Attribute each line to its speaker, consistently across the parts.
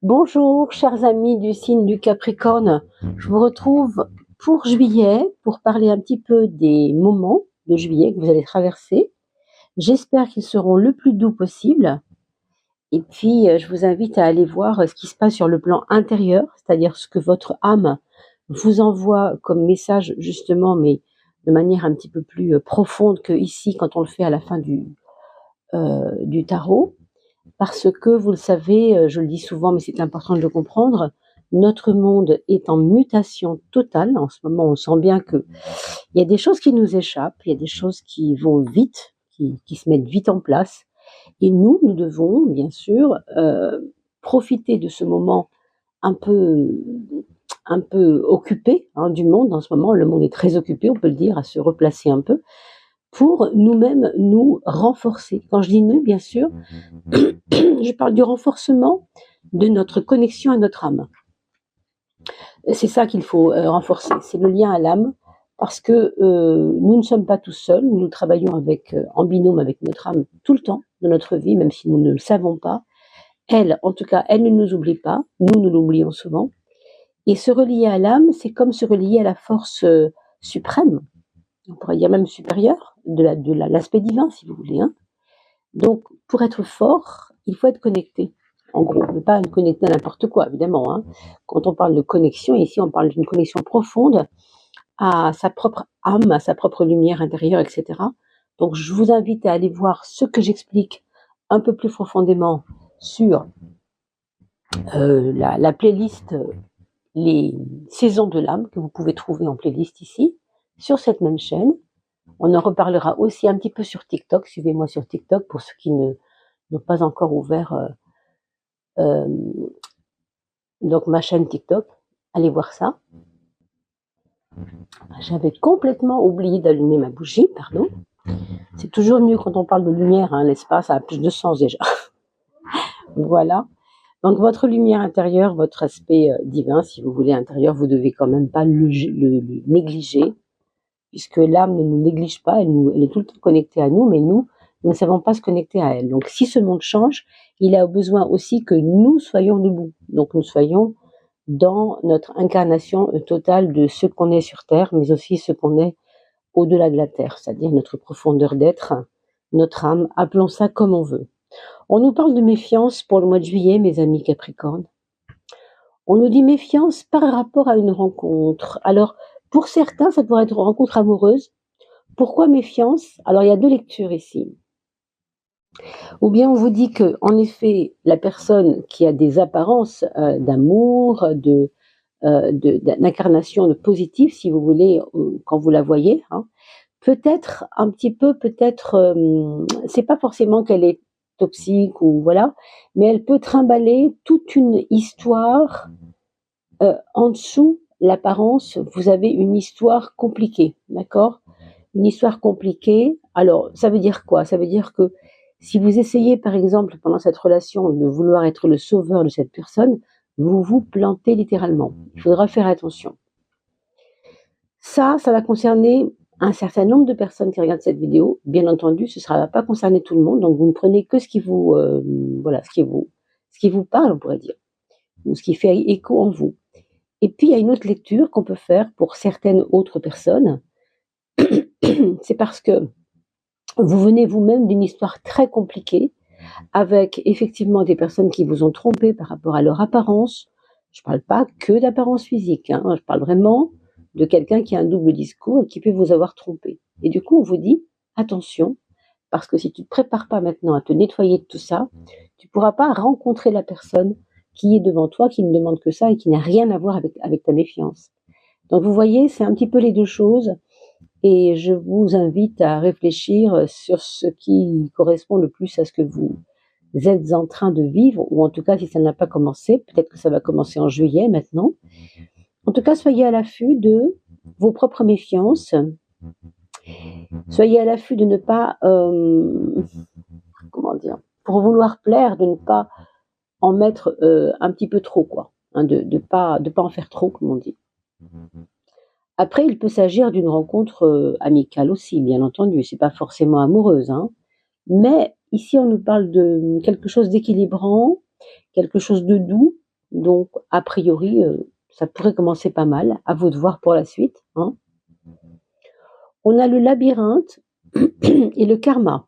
Speaker 1: Bonjour, chers amis du signe du Capricorne. Je vous retrouve pour juillet, pour parler un petit peu des moments de juillet que vous allez traverser. J'espère qu'ils seront le plus doux possible. Et puis, je vous invite à aller voir ce qui se passe sur le plan intérieur, c'est-à-dire ce que votre âme vous envoie comme message, justement, mais de manière un petit peu plus profonde que ici, quand on le fait à la fin du tarot. Parce que, vous le savez, je le dis souvent, mais c'est important de le comprendre, notre monde est en mutation totale. En ce moment, on sent bien qu'il y a des choses qui nous échappent, il y a des choses qui vont vite, qui se mettent vite en place. Et nous devons, bien sûr, profiter de ce moment un peu, un peu occupé du monde. En ce moment, le monde est très occupé, on peut le dire, à se replacer un peu, pour nous-mêmes nous renforcer. Quand je dis nous, bien sûr, je parle du renforcement de notre connexion à notre âme. C'est ça qu'il faut renforcer, c'est le lien à l'âme, parce que nous ne sommes pas tous seuls, nous travaillons en binôme avec notre âme tout le temps de notre vie, même si nous ne le savons pas. Elle, en tout cas, elle ne nous oublie pas, nous l'oublions souvent. Et se relier à l'âme, c'est comme se relier à la force suprême, on pourrait dire même supérieure, de l'aspect divin, si vous voulez. Donc, pour être fort, il faut être connecté. En gros, mais pas connecté à n'importe quoi, évidemment. Quand on parle de connexion, ici, on parle d'une connexion profonde à sa propre âme, à sa propre lumière intérieure, etc. Donc, je vous invite à aller voir ce que j'explique un peu plus profondément sur la playlist Les saisons de l'âme, que vous pouvez trouver en playlist ici, sur cette même chaîne. On en reparlera aussi un petit peu sur TikTok. Suivez-moi sur TikTok pour ceux qui n'ont pas encore ouvert donc ma chaîne TikTok. Allez voir ça. J'avais complètement oublié d'allumer ma bougie, pardon. C'est toujours mieux quand on parle de lumière, l'espace a plus de sens déjà. Voilà. Donc votre lumière intérieure, votre aspect divin, si vous voulez, intérieur, vous devez quand même pas le négliger, puisque l'âme ne nous néglige pas, elle est tout le temps connectée à nous, mais nous ne savons pas se connecter à elle. Donc si ce monde change, il a besoin aussi que nous soyons debout. Donc nous soyons dans notre incarnation totale de ce qu'on est sur Terre, mais aussi ce qu'on est au-delà de la Terre, c'est-à-dire notre profondeur d'être, notre âme, appelons ça comme on veut. On nous parle de méfiance pour le mois de juillet, mes amis Capricorne. On nous dit méfiance par rapport à une rencontre. Alors, pour certains, ça pourrait être une rencontre amoureuse. Pourquoi méfiance? Alors, il y a deux lectures ici. Ou bien on vous dit que, en effet, la personne qui a des apparences d'amour, d'incarnation de positive, si vous voulez, quand vous la voyez, peut-être un petit peu, c'est pas forcément qu'elle est toxique ou voilà, mais elle peut trimballer toute une histoire en dessous l'apparence. Vous avez une histoire compliquée, d'accord? Une histoire compliquée. Alors, ça veut dire quoi? Ça veut dire que si vous essayez, par exemple, pendant cette relation, de vouloir être le sauveur de cette personne, vous vous plantez littéralement. Il faudra faire attention. Ça va concerner un certain nombre de personnes qui regardent cette vidéo. Bien entendu, ce ne va pas concerner tout le monde, donc vous ne prenez que ce qui vous, ce qui vous parle, on pourrait dire, ou ce qui fait écho en vous. Et puis, il y a une autre lecture qu'on peut faire pour certaines autres personnes. C'est parce que vous venez vous-même d'une histoire très compliquée, avec effectivement des personnes qui vous ont trompé par rapport à leur apparence. Je ne parle pas que d'apparence physique, je parle vraiment de quelqu'un qui a un double discours et qui peut vous avoir trompé. Et du coup, on vous dit, attention, parce que si tu ne te prépares pas maintenant à te nettoyer de tout ça, tu ne pourras pas rencontrer la personne qui est devant toi, qui ne demande que ça et qui n'a rien à voir avec ta méfiance. Donc vous voyez, c'est un petit peu les deux choses. Et je vous invite à réfléchir sur ce qui correspond le plus à ce que vous êtes en train de vivre, ou en tout cas si ça n'a pas commencé, peut-être que ça va commencer en juillet maintenant. En tout cas, soyez à l'affût de vos propres méfiances. Soyez à l'affût de ne pas, pour vouloir plaire, de ne pas en mettre un petit peu trop, quoi. De pas en faire trop, comme on dit. Après, il peut s'agir d'une rencontre amicale aussi, bien entendu. C'est pas forcément amoureuse, mais ici, on nous parle de quelque chose d'équilibrant, quelque chose de doux, Donc, a priori, ça pourrait commencer pas mal. À vous de voir pour la suite, hein. On a le labyrinthe et le karma.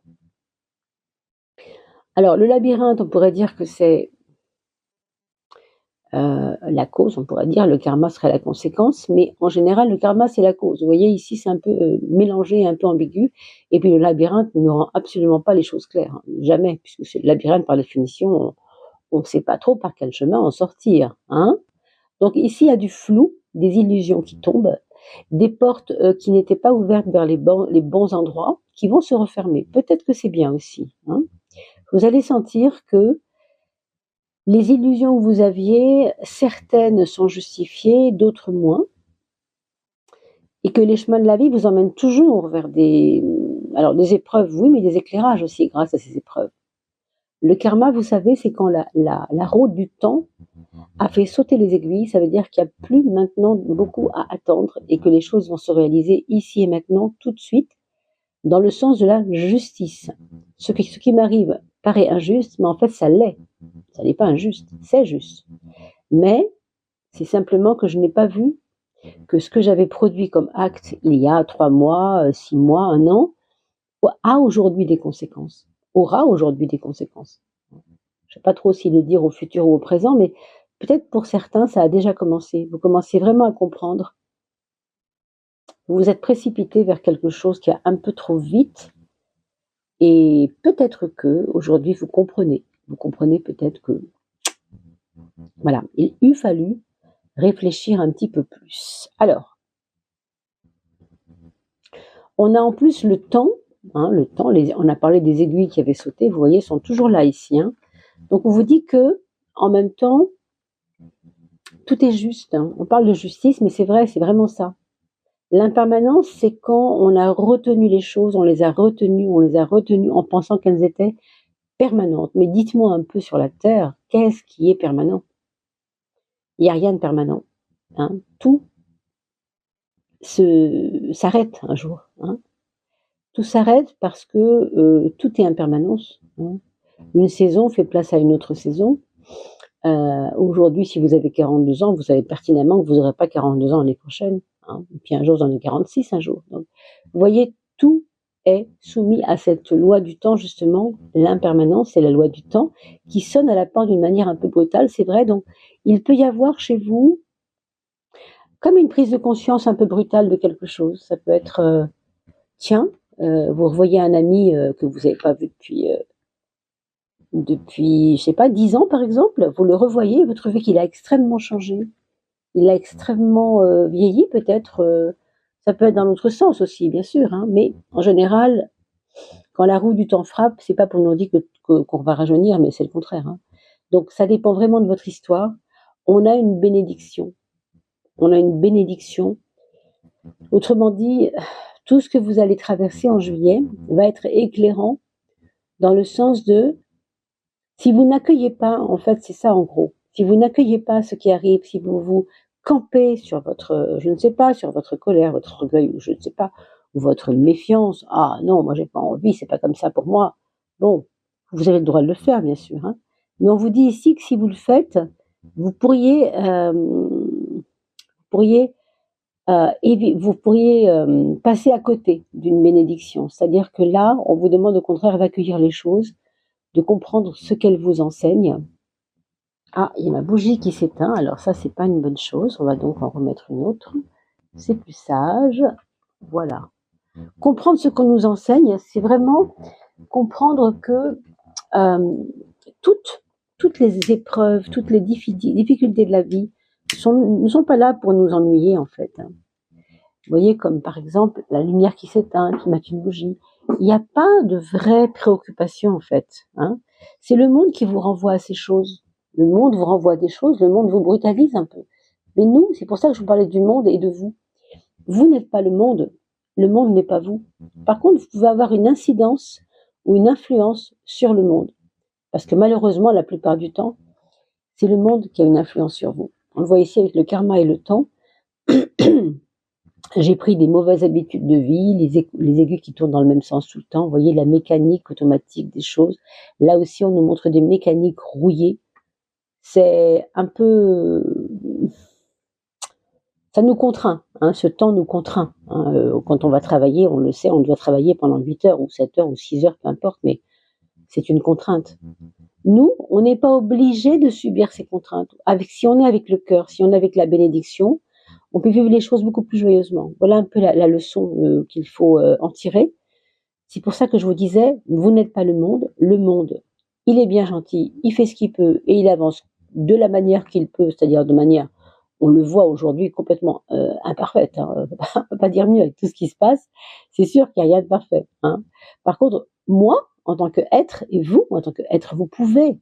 Speaker 1: Alors, le labyrinthe, on pourrait dire que c'est la cause, on pourrait dire, le karma serait la conséquence, mais en général, le karma, c'est la cause. Vous voyez, ici, c'est un peu mélangé, un peu ambigu, et puis le labyrinthe ne rend absolument pas les choses claires, hein, jamais, puisque c'est le labyrinthe, par définition, on ne sait pas trop par quel chemin en sortir, hein. Donc ici, il y a du flou, des illusions qui tombent, des portes qui n'étaient pas ouvertes vers les bons endroits, qui vont se refermer. Peut-être que c'est bien aussi, hein. Vous allez sentir que les illusions que vous aviez, certaines sont justifiées, d'autres moins, et que les chemins de la vie vous emmènent toujours vers des épreuves, oui, mais des éclairages aussi grâce à ces épreuves. Le karma, vous savez, c'est quand la route du temps a fait sauter les aiguilles, ça veut dire qu'il n'y a plus maintenant beaucoup à attendre et que les choses vont se réaliser ici et maintenant, tout de suite, dans le sens de la justice. Ce qui m'arrive paraît injuste, mais en fait, ça l'est. Ça n'est pas injuste, c'est juste. Mais c'est simplement que je n'ai pas vu que ce que j'avais produit comme acte il y a 3 mois, 6 mois, 1 an, a aujourd'hui des conséquences, aura aujourd'hui des conséquences. Je ne sais pas trop si le dire au futur ou au présent, mais peut-être pour certains, ça a déjà commencé. Vous commencez vraiment à comprendre. Vous vous êtes précipité vers quelque chose qui a un peu trop vite, et peut-être que aujourd'hui vous comprenez. Vous comprenez peut-être que, voilà, il eût fallu réfléchir un petit peu plus. Alors, on a en plus le temps, hein, on a parlé des aiguilles qui avaient sauté, vous voyez, sont toujours là ici, hein. Donc on vous dit que, en même temps, tout est juste, hein. On parle de justice, mais c'est vrai, c'est vraiment ça. L'impermanence, c'est quand on a retenu les choses, on les a retenues en pensant qu'elles étaient permanentes. Mais dites-moi un peu sur la Terre, qu'est-ce qui est permanent? Il n'y a rien de permanent, hein. Tout s'arrête un jour, hein. Tout s'arrête parce que tout est impermanence, hein. Une saison fait place à une autre saison. Aujourd'hui, si vous avez 42 ans, vous savez pertinemment que vous n'aurez pas 42 ans l'année prochaine, hein. Et puis un jour, vous en avez 46 un jour. Donc, vous voyez, tout est soumis à cette loi du temps, justement. L'impermanence, c'est la loi du temps qui sonne à la porte d'une manière un peu brutale, c'est vrai. Donc, il peut y avoir chez vous comme une prise de conscience un peu brutale de quelque chose. Ça peut être, tiens, vous revoyez un ami que vous n'avez pas vu depuis, je sais pas, 10 ans par exemple, vous le revoyez, vous trouvez qu'il a extrêmement changé. Il a extrêmement vieilli peut-être. Ça peut être dans l'autre sens aussi, bien sûr, hein, mais en général, quand la roue du temps frappe, c'est pas pour nous dire qu'on va rajeunir, mais c'est le contraire, hein. Donc ça dépend vraiment de votre histoire. On a une bénédiction. On a une bénédiction. Autrement dit, tout ce que vous allez traverser en juillet va être éclairant dans le sens de, si vous n'accueillez pas, en fait, c'est ça en gros, si vous n'accueillez pas ce qui arrive, si vous campez sur votre, je ne sais pas, sur votre colère, votre orgueil, ou je ne sais pas, ou votre méfiance, ah non, moi j'ai pas envie, c'est pas comme ça pour moi. Bon, vous avez le droit de le faire, bien sûr, hein. Mais on vous dit ici que si vous le faites, vous pourriez passer à côté d'une bénédiction. C'est-à-dire que là, on vous demande au contraire d'accueillir les choses, de comprendre ce qu'elles vous enseignent. Ah, il y a ma bougie qui s'éteint, alors ça, c'est pas une bonne chose. On va donc en remettre une autre. C'est plus sage. Voilà. Comprendre ce qu'on nous enseigne, c'est vraiment comprendre que toutes les épreuves, toutes les difficultés de la vie ne sont pas là pour nous ennuyer, en fait, hein. Vous voyez, comme par exemple la lumière qui s'éteint, qui met une bougie. Il n'y a pas de vraie préoccupation, en fait, hein. C'est le monde qui vous renvoie à ces choses. Le monde vous renvoie à des choses, le monde vous brutalise un peu. Mais nous, c'est pour ça que je vous parlais du monde et de vous. Vous n'êtes pas le monde n'est pas vous. Par contre, vous pouvez avoir une incidence ou une influence sur le monde. Parce que malheureusement, la plupart du temps, c'est le monde qui a une influence sur vous. On le voit ici avec le karma et le temps. J'ai pris des mauvaises habitudes de vie, les aiguilles qui tournent dans le même sens tout le temps. Vous voyez la mécanique automatique des choses. Là aussi, on nous montre des mécaniques rouillées. c'est un peu... Ça nous contraint, hein, ce temps nous contraint. Hein. Quand on va travailler, on le sait, on doit travailler pendant 8 heures ou 7 heures ou 6 heures, peu importe, mais c'est une contrainte. Nous, on n'est pas obligé de subir ces contraintes. Si on est avec le cœur, si on est avec la bénédiction, on peut vivre les choses beaucoup plus joyeusement. Voilà un peu la leçon qu'il faut en tirer. C'est pour ça que je vous disais, vous n'êtes pas le monde. Le monde, il est bien gentil, il fait ce qu'il peut et il avance de la manière qu'il peut, c'est-à-dire de manière, on le voit aujourd'hui, complètement imparfaite. Hein. On ne peut pas dire mieux avec tout ce qui se passe. C'est sûr qu'il n'y a rien de parfait. Hein. Par contre, moi, en tant qu'être, et vous, en tant qu'être, vous pouvez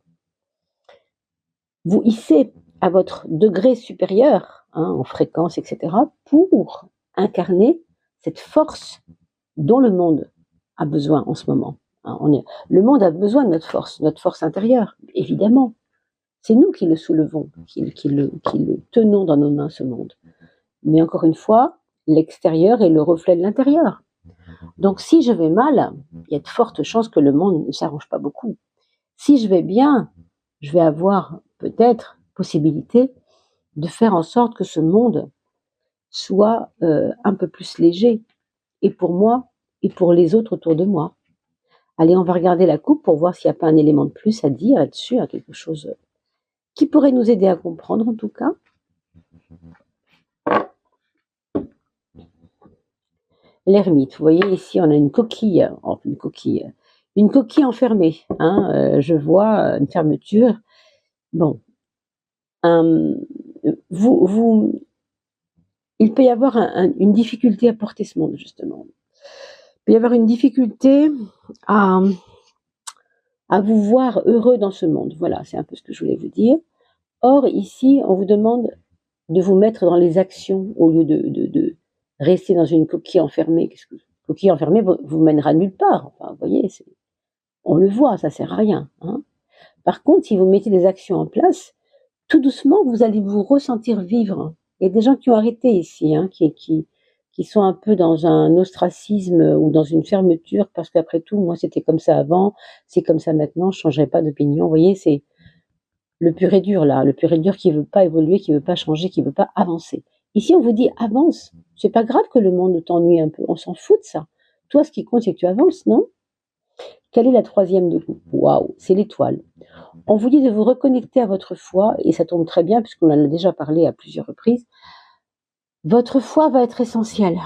Speaker 1: vous hisser à votre degré supérieur, hein, en fréquence, etc., pour incarner cette force dont le monde a besoin en ce moment. Hein, le monde a besoin de notre force intérieure, évidemment. C'est nous qui le soulevons, qui le tenons dans nos mains, ce monde. Mais encore une fois, l'extérieur est le reflet de l'intérieur. Donc si je vais mal, il y a de fortes chances que le monde ne s'arrange pas beaucoup. Si je vais bien, je vais avoir peut-être possibilité de faire en sorte que ce monde soit un peu plus léger, et pour moi, et pour les autres autour de moi. Allez, on va regarder la coupe pour voir s'il n'y a pas un élément de plus à dire là-dessus, à quelque chose qui pourrait nous aider à comprendre en tout cas. L'ermite, vous voyez ici on a une coquille enfermée, hein, je vois une fermeture. Bon, il peut y avoir une difficulté à porter ce monde justement. Il peut y avoir une difficulté à vous voir heureux dans ce monde. Voilà, c'est un peu ce que je voulais vous dire. Or, ici, on vous demande de vous mettre dans les actions au lieu de rester dans une coquille enfermée. Coquille enfermée vous mènera nulle part. Enfin, vous voyez, on le voit, ça sert à rien. Hein. Par contre, si vous mettez des actions en place, tout doucement, vous allez vous ressentir vivre. Il y a des gens qui ont arrêté ici, hein, qui sont un peu dans un ostracisme ou dans une fermeture, parce qu'après tout, moi, c'était comme ça avant, c'est comme ça maintenant, je ne changerai pas d'opinion. Vous voyez, c'est le pur et dur, là, le pur et dur qui ne veut pas évoluer, qui ne veut pas changer, qui ne veut pas avancer. Ici, on vous dit avance. C'est pas grave que le monde t'ennuie un peu, on s'en fout de ça. Toi, ce qui compte, c'est que tu avances, non? Quelle est la troisième de vous? Waouh, c'est l'étoile. On vous dit de vous reconnecter à votre foi, et ça tombe très bien, puisqu'on en a déjà parlé à plusieurs reprises. Votre foi va être essentielle.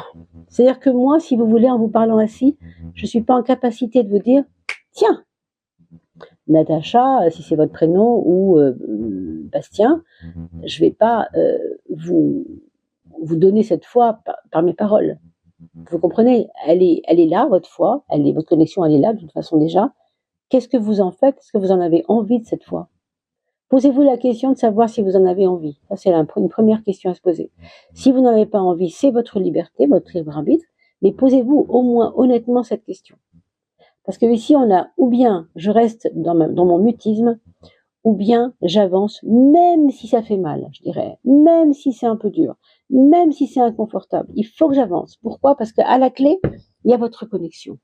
Speaker 1: C'est-à-dire que moi, si vous voulez, en vous parlant ainsi, je ne suis pas en capacité de vous dire, tiens, Natacha, si c'est votre prénom, ou Bastien, je ne vais pas vous donner cette foi par mes paroles. Vous comprenez, elle est là, votre foi, votre connexion, elle est là, de toute façon déjà. Qu'est-ce que vous en faites? Est-ce que vous en avez envie de cette foi? Posez-vous la question de savoir si vous en avez envie. Ça, c'est une première question à se poser. Si vous n'en avez pas envie, c'est votre liberté, votre libre arbitre, mais posez-vous au moins honnêtement cette question. Parce que ici, on a ou bien je reste dans mon mutisme, ou bien j'avance, même si ça fait mal, je dirais, même si c'est un peu dur, même si c'est inconfortable. Il faut que j'avance. Pourquoi? Parce qu'à la clé, il y a votre connexion.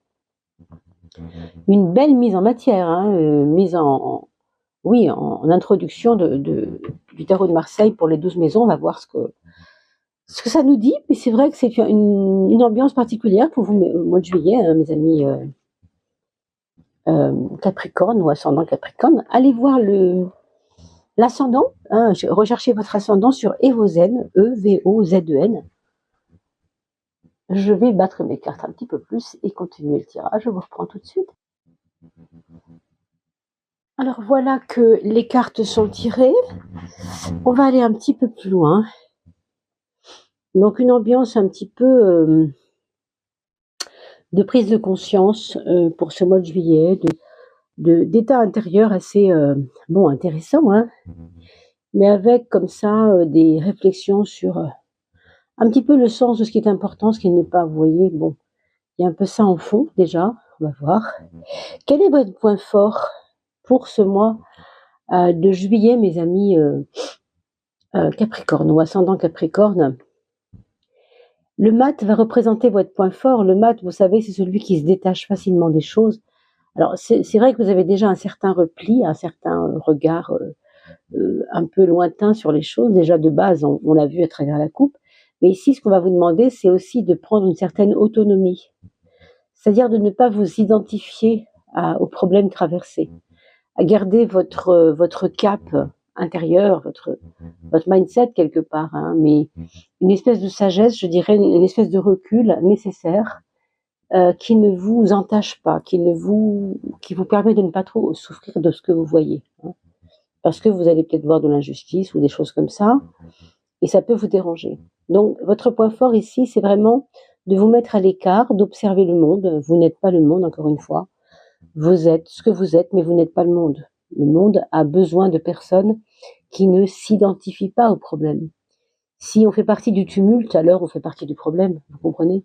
Speaker 1: Une belle mise en matière, hein, mise en introduction du tarot de Marseille pour les 12 maisons. On va voir ce que ça nous dit. Mais c'est vrai que c'est une ambiance particulière pour vous au mois de juillet, hein, mes amis Capricorne ou ascendant Capricorne. Allez voir l'ascendant. Hein, recherchez votre ascendant sur Evozen, E-V-O-Z-E-N. Je vais battre mes cartes un petit peu plus et continuer le tirage. Je vous reprends tout de suite. Alors voilà que les cartes sont tirées. On va aller un petit peu plus loin. Donc une ambiance un petit peu de prise de conscience pour ce mois de juillet, d'état intérieur assez intéressant, hein, mais avec comme ça des réflexions sur un petit peu le sens de ce qui est important, ce qui n'est pas, vous voyez, bon, il y a un peu ça en fond déjà, on va voir. Quel est votre point fort pour ce mois de juillet, mes amis Capricorne ou ascendant Capricorne? Le mat va représenter votre point fort. Le mat, vous savez, c'est celui qui se détache facilement des choses. Alors, c'est vrai que vous avez déjà un certain repli, un certain regard un peu lointain sur les choses. Déjà de base, on l'a vu à travers la coupe. Mais ici, ce qu'on va vous demander, c'est aussi de prendre une certaine autonomie. C'est-à-dire de ne pas vous identifier aux problèmes traversés, à garder votre cap intérieur, votre mindset quelque part, hein, mais une espèce de sagesse, je dirais, une espèce de recul nécessaire qui ne vous entache pas, qui vous permet de ne pas trop souffrir de ce que vous voyez, hein, parce que vous allez peut-être voir de l'injustice ou des choses comme ça, et ça peut vous déranger. Donc, votre point fort ici, c'est vraiment de vous mettre à l'écart, d'observer le monde. Vous n'êtes pas le monde, encore une fois. Vous êtes ce que vous êtes, mais vous n'êtes pas le monde. Le monde a besoin de personnes qui ne s'identifient pas au problème. Si on fait partie du tumulte, alors on fait partie du problème, vous comprenez?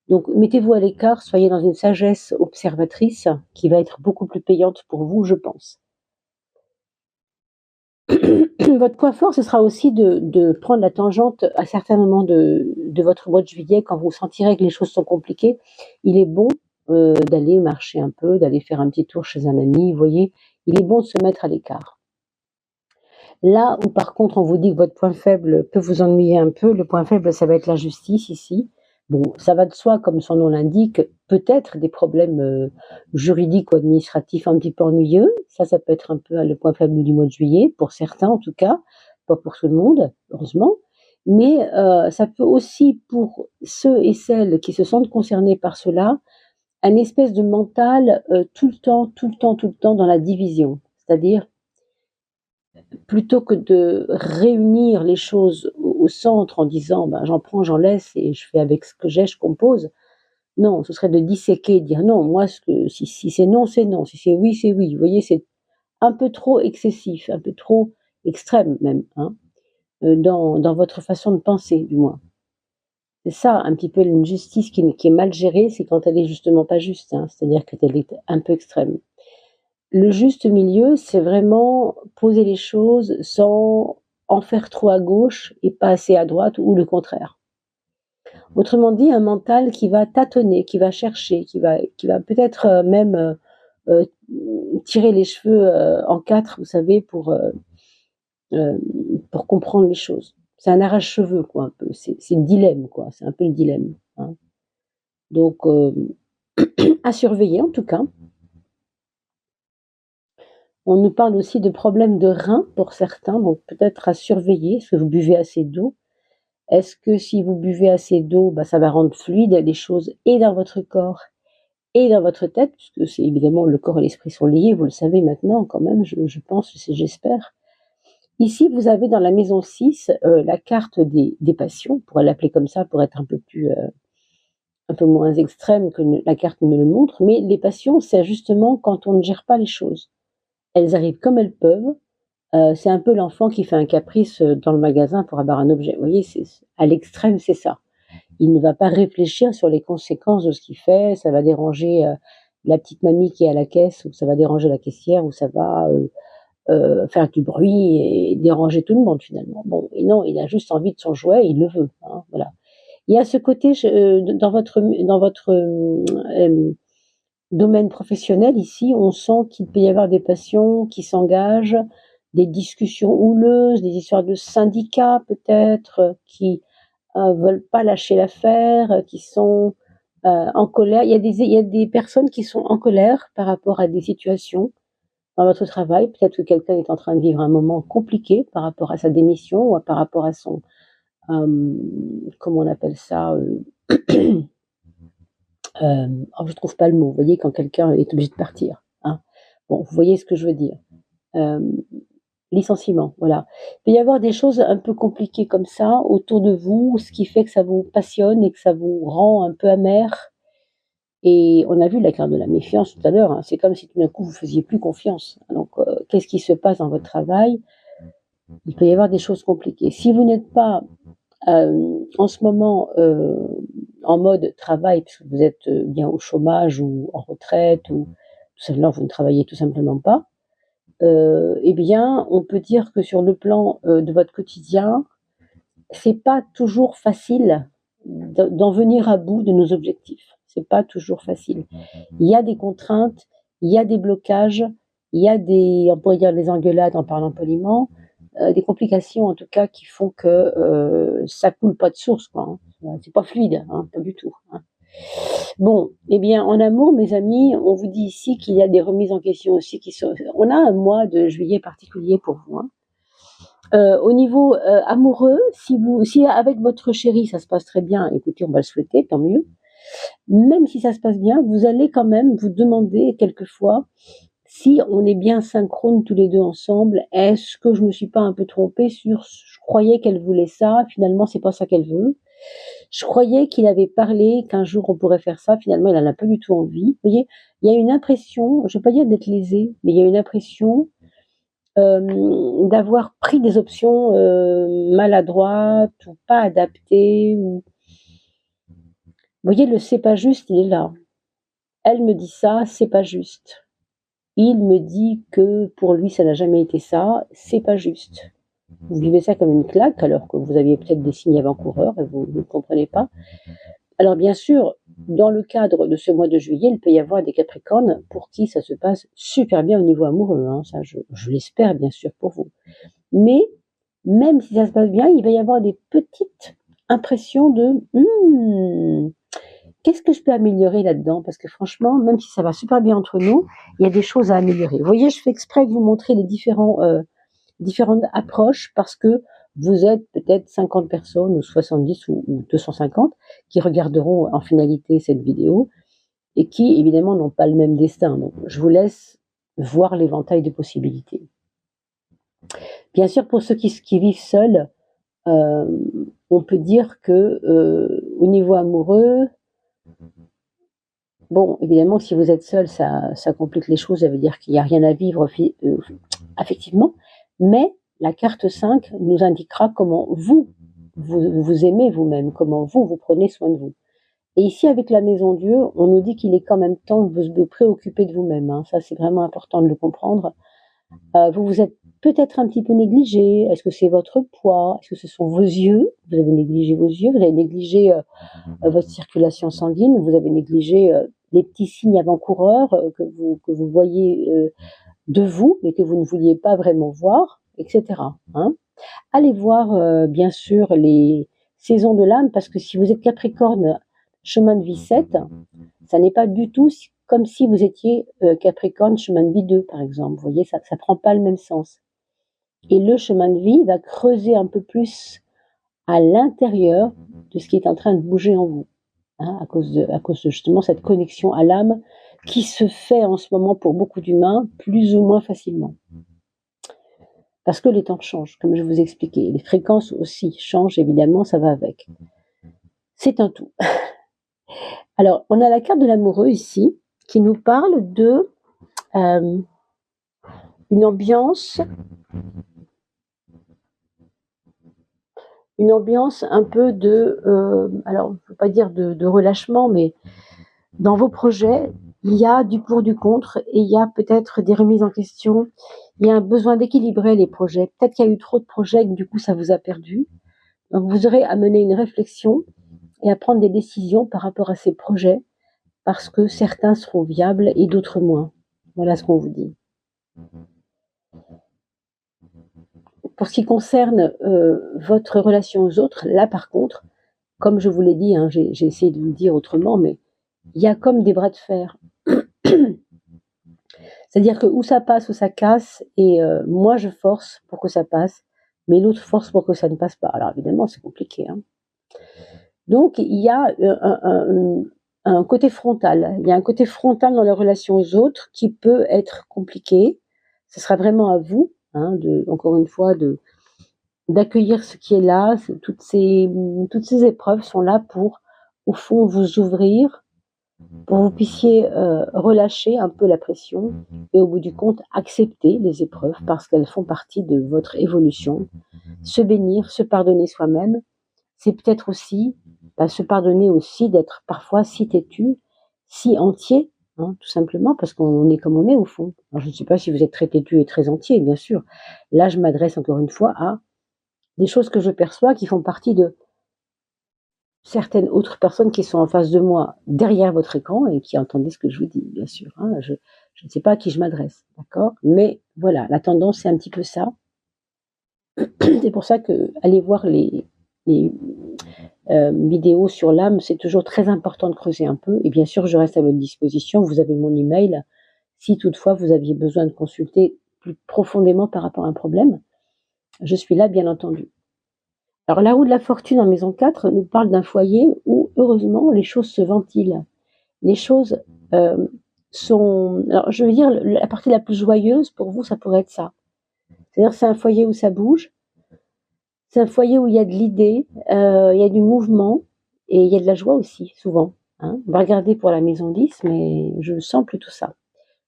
Speaker 1: Donc, mettez-vous à l'écart, soyez dans une sagesse observatrice qui va être beaucoup plus payante pour vous, je pense. Votre point fort, ce sera aussi de prendre la tangente à certains moments de votre mois de juillet, quand vous sentirez que les choses sont compliquées. Il est bon d'aller marcher un peu, d'aller faire un petit tour chez un ami, vous voyez. Il est bon de se mettre à l'écart. Là où par contre on vous dit que votre point faible peut vous ennuyer un peu, le point faible, ça va être la justice ici. Bon, ça va de soi, comme son nom l'indique, peut-être des problèmes juridiques ou administratifs un petit peu ennuyeux. Ça peut être un peu le point faible du mois de juillet, pour certains en tout cas, pas pour tout le monde, heureusement. Mais ça peut aussi, pour ceux et celles qui se sentent concernés par cela, un espèce de mental tout le temps dans la division. C'est-à-dire, plutôt que de réunir les choses au centre en disant ben, j'en prends, j'en laisse et je fais avec ce que j'ai, je compose. Non, ce serait de disséquer, de dire non, moi, si c'est non, c'est non, si c'est oui, c'est oui. Vous voyez, c'est un peu trop excessif, un peu trop extrême même, hein, dans votre façon de penser, du moins. C'est ça, un petit peu une justice qui est mal gérée, c'est quand elle est justement pas juste, hein, c'est-à-dire qu'elle est un peu extrême. Le juste milieu, c'est vraiment poser les choses sans en faire trop à gauche et pas assez à droite, ou le contraire. Autrement dit, un mental qui va tâtonner, qui va chercher, qui va peut-être même tirer les cheveux en quatre, vous savez, pour comprendre les choses. C'est un arrache-cheveux, quoi, un peu. C'est le dilemme, quoi. C'est un peu le dilemme, hein. Donc, à surveiller, en tout cas. On nous parle aussi de problèmes de reins pour certains, donc peut-être à surveiller. Est-ce que vous buvez assez d'eau? Est-ce que si vous buvez assez d'eau, bah, ça va rendre fluide les choses et dans votre corps et dans votre tête, puisque c'est évidemment le corps et l'esprit sont liés, vous le savez maintenant quand même, je pense, j'espère. Ici, vous avez dans la maison 6 la carte des passions, on pourrait l'appeler comme ça pour être un peu moins extrême que la carte ne le montre, mais les passions, c'est justement quand on ne gère pas les choses. Elles arrivent comme elles peuvent. C'est un peu l'enfant qui fait un caprice dans le magasin pour avoir un objet. Vous voyez, à l'extrême, c'est ça. Il ne va pas réfléchir sur les conséquences de ce qu'il fait. Ça va déranger la petite mamie qui est à la caisse, ou ça va déranger la caissière, ou ça va faire du bruit et déranger tout le monde finalement. Bon, et non, il a juste envie de son jouet, il le veut, hein, voilà. Il y a ce côté dans votre domaine professionnel ici, on sent qu'il peut y avoir des passions qui s'engagent, des discussions houleuses, des histoires de syndicats peut-être, qui veulent pas lâcher l'affaire, qui sont en colère. Il y a des personnes qui sont en colère par rapport à des situations dans votre travail. Peut-être que quelqu'un est en train de vivre un moment compliqué par rapport à sa démission ou par rapport à son, comment on appelle ça, oh, je trouve pas le mot. Vous voyez, quand quelqu'un est obligé de partir, hein. Bon, vous voyez ce que je veux dire. Licenciement, voilà. Il peut y avoir des choses un peu compliquées comme ça autour de vous, ce qui fait que ça vous passionne et que ça vous rend un peu amer. Et on a vu la carte de la méfiance tout à l'heure, hein. C'est comme si tout d'un coup vous faisiez plus confiance. Donc, qu'est-ce qui se passe dans votre travail? Il peut y avoir des choses compliquées. Si vous n'êtes pas en ce moment en mode travail, puisque vous êtes bien au chômage ou en retraite, ou tout simplement vous ne travaillez tout simplement pas, eh bien, on peut dire que sur le plan de votre quotidien, c'est pas toujours facile d'en venir à bout de nos objectifs. C'est pas toujours facile. Il y a des contraintes, il y a des blocages, il y a des, on pourrait dire des engueulades en parlant poliment, des complications en tout cas qui font que ça coule pas de source, quoi. C'est pas fluide, pas du tout. Bon, eh bien, en amour, mes amis, on vous dit ici qu'il y a des remises en question aussi qui sont. On a un mois de juillet particulier pour vous. Au niveau amoureux, si avec votre chéri ça se passe très bien, écoutez, on va le souhaiter, tant mieux. Même si ça se passe bien, vous allez quand même vous demander quelquefois si on est bien synchrone tous les deux ensemble. Est-ce que je me suis pas un peu trompée sur, je croyais qu'elle voulait ça, finalement c'est pas ça qu'elle veut. Je croyais qu'il avait parlé qu'un jour on pourrait faire ça, finalement il en a pas du tout envie. Vous voyez, il y a une impression, je ne veux pas dire d'être lésé, mais il y a une impression d'avoir pris des options maladroites ou pas adaptées. Vous voyez, le c'est pas juste, il est là. Elle me dit ça, c'est pas juste. Il me dit que pour lui ça n'a jamais été ça, c'est pas juste. Vous vivez ça comme une claque alors que vous aviez peut-être des signes avant-coureurs et vous ne comprenez pas. Alors bien sûr, dans le cadre de ce mois de juillet, il peut y avoir des Capricornes pour qui ça se passe super bien au niveau amoureux. Ça, je l'espère bien sûr pour vous. Mais même si ça se passe bien, il va y avoir des petites impressions de qu'est-ce que je peux améliorer là-dedans? Parce que franchement, même si ça va super bien entre nous, il y a des choses à améliorer. Vous voyez, je fais exprès de vous montrer les différentes approches parce que vous êtes peut-être 50 personnes ou 70 ou 250 qui regarderont en finalité cette vidéo et qui évidemment n'ont pas le même destin. Donc je vous laisse voir l'éventail de possibilités. Bien sûr, pour ceux qui vivent seuls, on peut dire que au niveau amoureux, bon, évidemment, si vous êtes seul, ça complique les choses, ça veut dire qu'il n'y a rien à vivre affectivement, mais la carte 5 nous indiquera comment vous aimez vous-même, comment vous prenez soin de vous. Et ici, avec la Maison Dieu, on nous dit qu'il est quand même temps de vous préoccuper de vous-même. Ça, c'est vraiment important de le comprendre. Vous vous êtes peut-être un petit peu négligé. Est-ce que c'est votre poids? Est-ce que ce sont vos yeux? Vous avez négligé vos yeux, vous avez négligé votre circulation sanguine, vous avez négligé les petits signes avant-coureurs que vous voyez de vous, mais que vous ne vouliez pas vraiment voir, etc. Allez voir bien sûr les saisons de l'âme, parce que si vous êtes Capricorne, chemin de vie 7, ça n'est pas du tout comme si vous étiez Capricorne, chemin de vie 2, par exemple. Vous voyez, ça prend pas le même sens. Et le chemin de vie va creuser un peu plus à l'intérieur de ce qui est en train de bouger en vous, à cause de justement cette connexion à l'âme qui se fait en ce moment pour beaucoup d'humains plus ou moins facilement. Parce que les temps changent, comme je vous expliquais. Les fréquences aussi changent, évidemment, ça va avec. C'est un tout. Alors, on a la carte de l'amoureux ici, qui nous parle de une ambiance un peu de, alors, je ne veux pas dire de relâchement, mais dans vos projets, il y a du pour, du contre, et il y a peut-être des remises en question. Il y a un besoin d'équilibrer les projets. Peut-être qu'il y a eu trop de projets, et que du coup, ça vous a perdu. Donc, vous aurez à mener une réflexion et à prendre des décisions par rapport à ces projets, parce que certains seront viables et d'autres moins. Voilà ce qu'on vous dit. Pour ce qui concerne votre relation aux autres, là par contre, comme je vous l'ai dit, j'ai essayé de vous le dire autrement, mais il y a comme des bras de fer. C'est-à-dire que où ça passe, où ça casse, et moi je force pour que ça passe, mais l'autre force pour que ça ne passe pas. Alors évidemment, c'est compliqué. Donc il y a un côté frontal. Il y a un côté frontal dans les relations aux autres qui peut être compliqué. Ce sera vraiment à vous, encore une fois, d'accueillir ce qui est là. Toutes ces épreuves sont là pour, au fond, vous ouvrir, pour que vous puissiez relâcher un peu la pression et au bout du compte accepter les épreuves parce qu'elles font partie de votre évolution. Se bénir, se pardonner soi-même, c'est peut-être aussi se pardonner aussi d'être parfois si têtu, si entier, tout simplement parce qu'on est comme on est au fond. Alors, je ne sais pas si vous êtes très têtu et très entier, bien sûr. Là, je m'adresse encore une fois à des choses que je perçois qui font partie de certaines autres personnes qui sont en face de moi, derrière votre écran, et qui entendent ce que je vous dis, bien sûr. Je Je ne sais pas à qui je m'adresse, d'accord? Mais voilà, la tendance, c'est un petit peu ça. C'est pour ça que aller voir les vidéos sur l'âme, c'est toujours très important de creuser un peu. Et bien sûr, je reste à votre disposition. Vous avez mon email. Si toutefois vous aviez besoin de consulter plus profondément par rapport à un problème, je suis là, bien entendu. Alors, la roue de la fortune en maison 4 nous parle d'un foyer où, heureusement, les choses se ventilent. Les choses sont... Alors, je veux dire, la partie la plus joyeuse, pour vous, ça pourrait être ça. C'est-à-dire, c'est un foyer où ça bouge. C'est un foyer où il y a de l'idée, il y a du mouvement et il y a de la joie aussi, souvent. Hein. On va regarder pour la maison 10, mais je sens plutôt ça.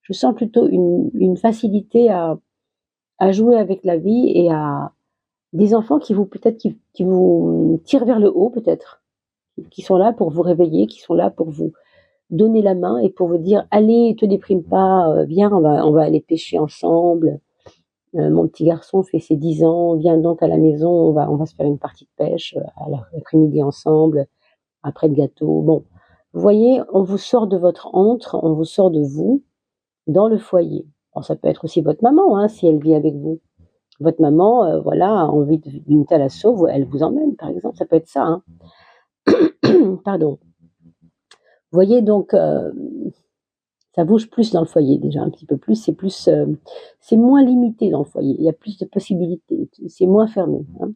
Speaker 1: Je sens plutôt une facilité à jouer avec la vie et à des enfants qui vous peut-être qui vous tirent vers le haut, peut-être, qui sont là pour vous réveiller, qui sont là pour vous donner la main et pour vous dire allez, te déprime pas, viens, on va aller pêcher ensemble. Mon petit garçon fait ses 10 ans, viens donc à la maison, on va se faire une partie de pêche à l'après-midi ensemble, après le gâteau. Bon, vous voyez, on vous sort de votre antre, on vous sort de vous dans le foyer. Alors ça peut être aussi votre maman, hein, si elle vit avec vous. Votre maman, voilà, a envie d'une thalasso, elle vous emmène, par exemple, ça peut être ça. Hein. Pardon. Vous voyez donc, ça bouge plus dans le foyer déjà, un petit peu plus, c'est moins limité dans le foyer, il y a plus de possibilités, c'est moins fermé. Hein.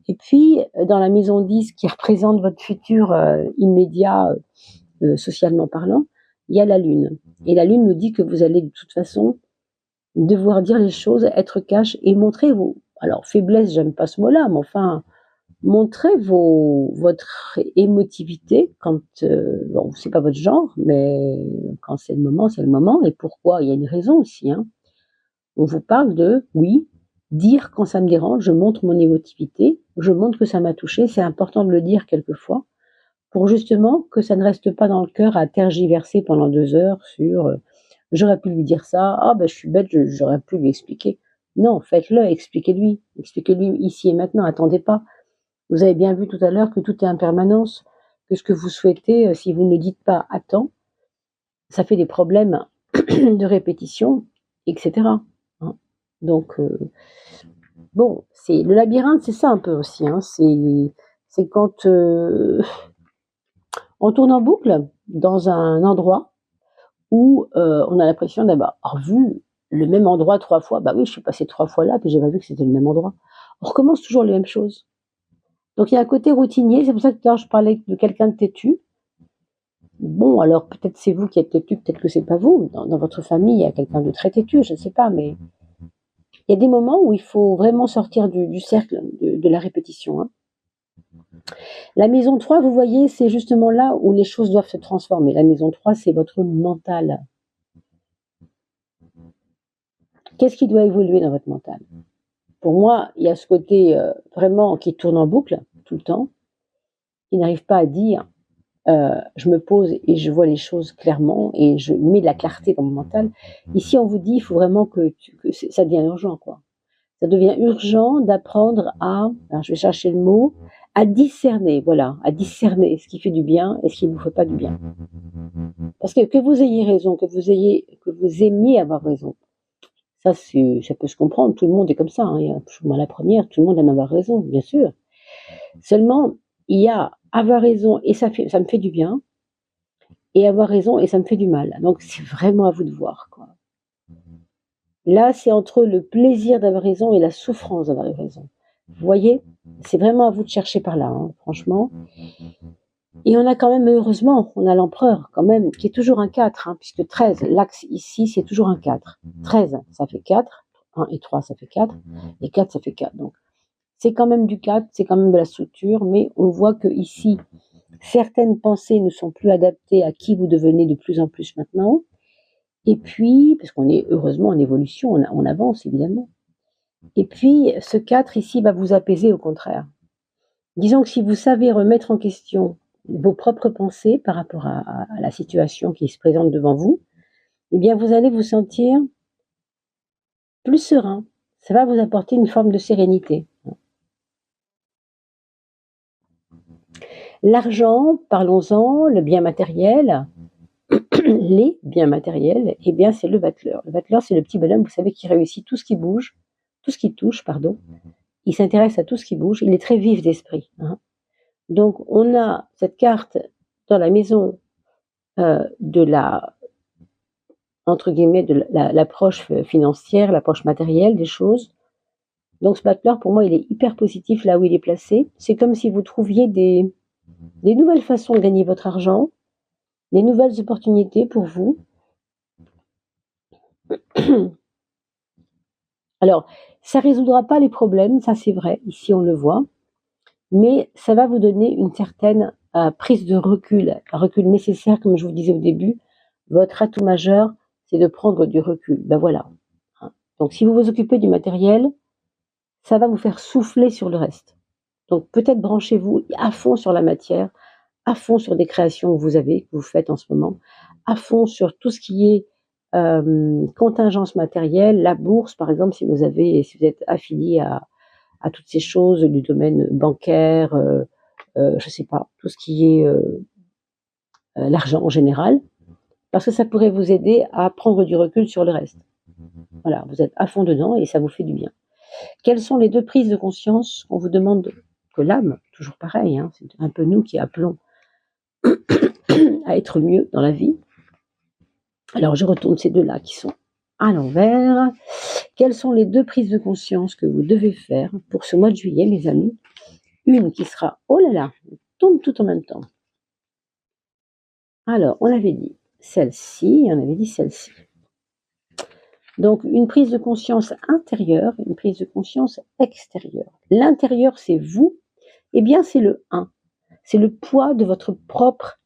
Speaker 1: Et puis, dans la maison 10 qui représente votre futur immédiat, socialement parlant, il y a la lune. Et la lune nous dit que vous allez de toute façon devoir dire les choses, être cash et montrer vos... Alors, faiblesse, j'aime pas ce mot-là, mais enfin, montrez votre émotivité quand, bon, c'est pas votre genre, mais quand c'est le moment, c'est le moment. Et pourquoi? Il y a une raison aussi. Hein. On vous parle de, oui, dire quand ça me dérange, je montre mon émotivité, je montre que ça m'a touché. C'est important de le dire quelquefois pour justement que ça ne reste pas dans le cœur à tergiverser pendant 2 heures sur j'aurais pu lui dire ça, ah ben je suis bête, j'aurais pu lui expliquer. Non, faites-le, expliquez-lui ici et maintenant, attendez pas. Vous avez bien vu tout à l'heure que tout est impermanence, que ce que vous souhaitez, si vous ne dites pas à temps, ça fait des problèmes de répétition, etc. Hein. Donc, bon, c'est le labyrinthe, c'est ça un peu aussi. Hein. C'est quand on tourne en boucle dans un endroit où on a l'impression d'avoir vu le même endroit 3 fois. Bah oui, je suis passée 3 fois là, puis j'ai pas vu que c'était le même endroit. On recommence toujours les mêmes choses. Donc il y a un côté routinier, c'est pour ça que tout à l'heure je parlais de quelqu'un de têtu. Bon, alors peut-être c'est vous qui êtes têtu, peut-être que c'est pas vous. Dans votre famille, il y a quelqu'un de très têtu, je ne sais pas, mais il y a des moments où il faut vraiment sortir du cercle de la répétition. Hein. La maison 3, vous voyez, c'est justement là où les choses doivent se transformer. La maison 3, c'est votre mental. Qu'est-ce qui doit évoluer dans votre mental? Pour moi, il y a ce côté vraiment qui tourne en boucle tout le temps, qui n'arrive pas à dire je me pose et je vois les choses clairement et je mets de la clarté dans mon mental. Ici, on vous dit il faut vraiment que ça devient urgent, quoi. Ça devient urgent d'apprendre à, alors je vais chercher le mot, à discerner, voilà, à discerner ce qui fait du bien et ce qui ne vous fait pas du bien. Parce que vous ayez raison, que vous aimiez avoir raison, ça peut se comprendre, tout le monde est comme ça, hein. Moi la première, tout le monde aime avoir raison, bien sûr. Seulement, il y a avoir raison et ça me fait du bien, et avoir raison et ça me fait du mal. Donc c'est vraiment à vous de voir, quoi. Là, c'est entre le plaisir d'avoir raison et la souffrance d'avoir raison. Vous voyez, c'est vraiment à vous de chercher par là, hein, franchement. Et on a quand même, heureusement, on a l'empereur quand même, qui est toujours un 4, hein, puisque 13, l'axe ici, c'est toujours un 4. 13, ça fait 4, 1 et 3, ça fait 4, et 4, ça fait 4. Donc, c'est quand même du 4, c'est quand même de la structure, mais on voit que ici, certaines pensées ne sont plus adaptées à qui vous devenez de plus en plus maintenant. Et puis, parce qu'on est heureusement en évolution, on avance évidemment. Et puis, ce 4 ici va vous apaiser au contraire. Disons que si vous savez remettre en question vos propres pensées par rapport à la situation qui se présente devant vous, eh bien vous allez vous sentir plus serein. Ça va vous apporter une forme de sérénité. L'argent, parlons-en, le bien matériel, les biens matériels, eh bien c'est le battleur. Le battleur, c'est le petit bonhomme, vous savez, qui réussit tout ce qui bouge, tout ce qui touche, pardon. Il s'intéresse à tout ce qui bouge, il est très vif d'esprit. Hein. Donc on a cette carte dans la maison de la, entre guillemets, de l'approche financière, l'approche matérielle des choses. Donc ce battleur, pour moi, il est hyper positif là où il est placé. C'est comme si vous trouviez des nouvelles façons de gagner votre argent, des nouvelles opportunités pour vous. Alors, ça ne résoudra pas les problèmes, ça c'est vrai, ici on le voit, mais ça va vous donner une certaine prise de recul, un recul nécessaire, comme je vous disais au début. Votre atout majeur, c'est de prendre du recul. Ben voilà. Donc si vous vous occupez du matériel, ça va vous faire souffler sur le reste. Donc peut-être branchez-vous à fond sur la matière, à fond sur des créations que vous faites en ce moment, à fond sur tout ce qui est contingence matérielle, la bourse par exemple, si vous êtes affilié à toutes ces choses du domaine bancaire, je sais pas, tout ce qui est l'argent en général, parce que ça pourrait vous aider à prendre du recul sur le reste. Voilà, vous êtes à fond dedans et ça vous fait du bien. Quelles sont les 2 prises de conscience qu'on vous demande, que l'âme, toujours pareil, hein, c'est un peu nous qui appelons à être mieux dans la vie. Alors je retourne ces 2-là qui sont à l'envers. Quelles sont les 2 prises de conscience que vous devez faire pour ce mois de juillet, mes amis? Une qui sera, oh là là, tombe tout en même temps. Alors, on avait dit celle-ci, et on avait dit celle-ci. Donc, une prise de conscience intérieure, une prise de conscience extérieure. L'intérieur, c'est vous, eh bien, c'est le 1. C'est le poids de votre propre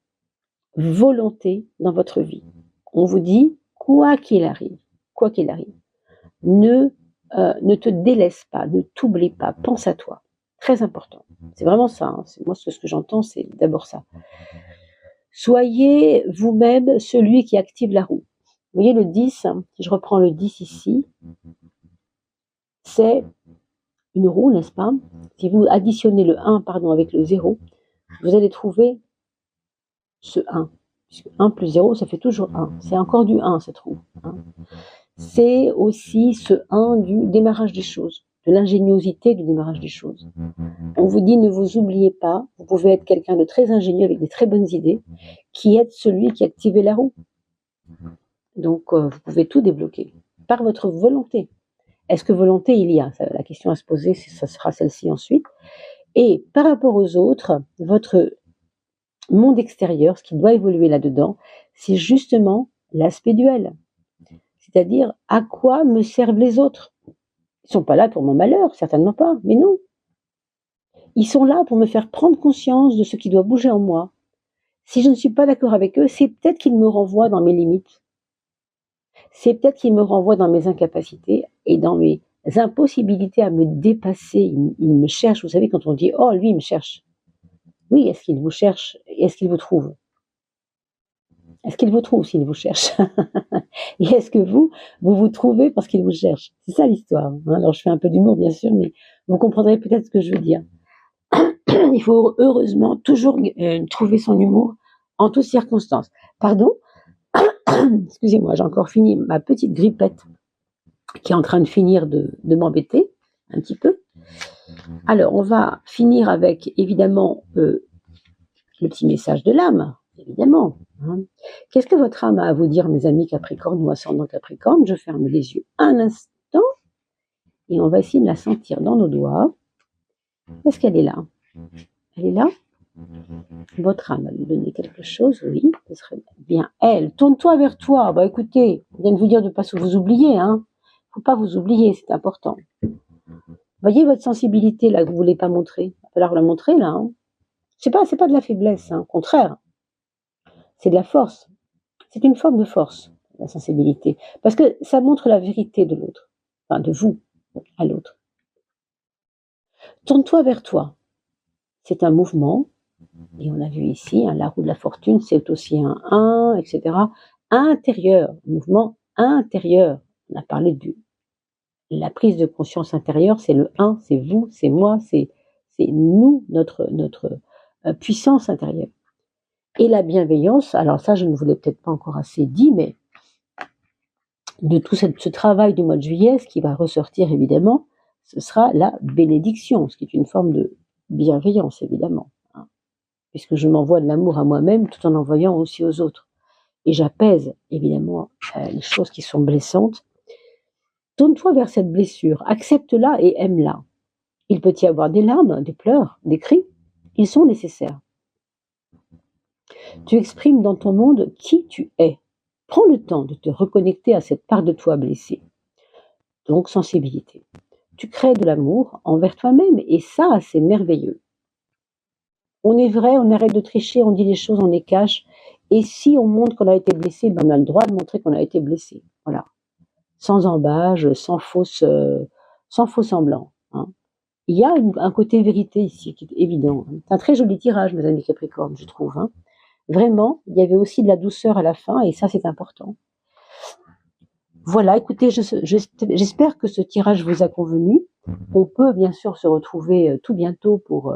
Speaker 1: volonté dans votre vie. On vous dit, quoi qu'il arrive, ne te délaisse pas, ne t'oublie pas, pense à toi. Très important. C'est vraiment ça. Hein. Moi, ce que j'entends, c'est d'abord ça. Soyez vous-même celui qui active la roue. Vous voyez le 10, hein, si je reprends le 10 ici, c'est une roue, n'est-ce pas? Si vous additionnez le 1 avec le 0, vous allez trouver ce 1. Puisque 1 plus 0, ça fait toujours 1. C'est encore du 1, cette roue. Hein. C'est aussi ce 1 du démarrage des choses, de l'ingéniosité du démarrage des choses. On vous dit, ne vous oubliez pas, vous pouvez être quelqu'un de très ingénieux avec des très bonnes idées, qui est celui qui active la roue. Donc, vous pouvez tout débloquer par votre volonté. Est-ce que volonté il y a? La question à se poser, ça sera celle-ci ensuite. Et par rapport aux autres, votre monde extérieur, ce qui doit évoluer là-dedans, c'est justement l'aspect duel. C'est-à-dire, à quoi me servent les autres? Ils ne sont pas là pour mon malheur, certainement pas, mais non. Ils sont là pour me faire prendre conscience de ce qui doit bouger en moi. Si je ne suis pas d'accord avec eux, c'est peut-être qu'ils me renvoient dans mes limites. C'est peut-être qu'ils me renvoient dans mes incapacités et dans mes impossibilités à me dépasser. Ils me cherchent. Vous savez, quand on dit « Oh, lui, il me cherche ». Oui, est-ce qu'il vous cherche? Est-ce qu'il vous trouve? Est-ce qu'il vous trouve s'il vous cherche? Et est-ce que vous trouvez parce qu'il vous cherche? C'est ça l'histoire. Alors, je fais un peu d'humour, bien sûr, mais vous comprendrez peut-être ce que je veux dire. Il faut heureusement toujours trouver son humour en toutes circonstances. Pardon? Excusez-moi, j'ai encore fini ma petite grippette qui est en train de finir de m'embêter un petit peu. Alors, on va finir avec, évidemment, le petit message de l'âme, évidemment. Hein. Qu'est-ce que votre âme a à vous dire, mes amis Capricorne ou ascendant Capricorne? Je ferme les yeux un instant et on va essayer de la sentir dans nos doigts. Est-ce qu'elle est là? Elle est là? Votre âme va lui donner quelque chose, oui, ce serait bien. Elle, tourne-toi vers toi. Bah écoutez, on vient de vous dire de ne pas vous oublier, hein. Faut pas vous oublier, c'est important. Voyez votre sensibilité là que vous voulez pas montrer. Il va falloir la montrer là. Hein. C'est pas de la faiblesse, hein. Au contraire, c'est de la force. C'est une forme de force, la sensibilité, parce que ça montre la vérité de l'autre, enfin de vous à l'autre. Tourne-toi vers toi. C'est un mouvement. Et on a vu ici, hein, la roue de la fortune, c'est aussi un 1, etc. Intérieur, mouvement intérieur. On a parlé de la prise de conscience intérieure, c'est le 1, c'est vous, c'est moi, c'est nous, notre puissance intérieure. Et la bienveillance, alors ça, je ne vous l'ai peut-être pas encore assez dit, mais de tout ce travail du mois de juillet, ce qui va ressortir évidemment, ce sera la bénédiction, ce qui est une forme de bienveillance évidemment, hein, puisque je m'envoie de l'amour à moi-même tout en envoyant aussi aux autres. Et j'apaise évidemment les choses qui sont blessantes. Tourne-toi vers cette blessure, accepte-la et aime-la. Il peut y avoir des larmes, des pleurs, des cris, ils sont nécessaires. Tu exprimes dans ton monde qui tu es. Prends le temps de te reconnecter à cette part de toi blessée. Donc sensibilité. Tu crées de l'amour envers toi-même et ça, c'est merveilleux. On est vrai, on arrête de tricher, on dit les choses, on les cache. Et si on montre qu'on a été blessé, ben on a le droit de montrer qu'on a été blessé. Voilà. Sans embâge, sans faux semblant. Hein. Il y a un côté vérité ici qui est évident. C'est un très joli tirage, mes amis Capricorne, je trouve. Hein. Vraiment, il y avait aussi de la douceur à la fin et ça, c'est important. Voilà, écoutez, j'espère que ce tirage vous a convenu. On peut bien sûr se retrouver tout bientôt pour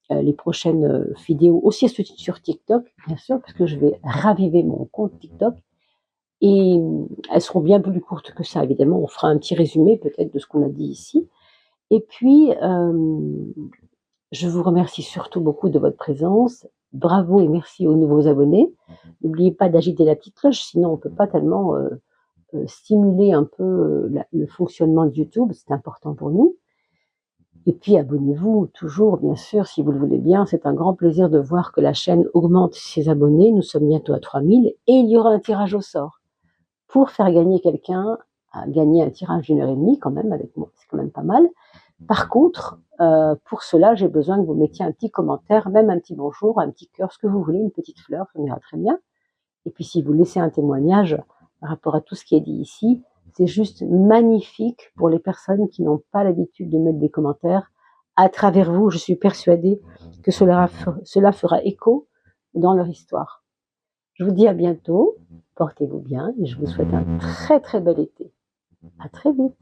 Speaker 1: les prochaines vidéos, aussi sur TikTok, bien sûr, parce que je vais raviver mon compte TikTok. Et elles seront bien plus courtes que ça, évidemment. On fera un petit résumé peut-être de ce qu'on a dit ici. Et puis, je vous remercie surtout beaucoup de votre présence. Bravo et merci aux nouveaux abonnés. N'oubliez pas d'agiter la petite cloche, sinon on ne peut pas tellement stimuler un peu le fonctionnement de YouTube. C'est important pour nous. Et puis abonnez-vous toujours, bien sûr, si vous le voulez bien. C'est un grand plaisir de voir que la chaîne augmente ses abonnés. Nous sommes bientôt à 3000 et il y aura un tirage au sort pour faire gagner quelqu'un, à gagner un tirage d'1h30 quand même avec moi. C'est quand même pas mal. Par contre, pour cela, j'ai besoin que vous mettiez un petit commentaire, même un petit bonjour, un petit cœur, ce que vous voulez, une petite fleur, ça m'ira très bien. Et puis si vous laissez un témoignage par rapport à tout ce qui est dit ici, c'est juste magnifique pour les personnes qui n'ont pas l'habitude de mettre des commentaires. À travers vous, je suis persuadée que cela fera écho dans leur histoire. Je vous dis à bientôt, portez-vous bien et je vous souhaite un très très bel été. À très vite.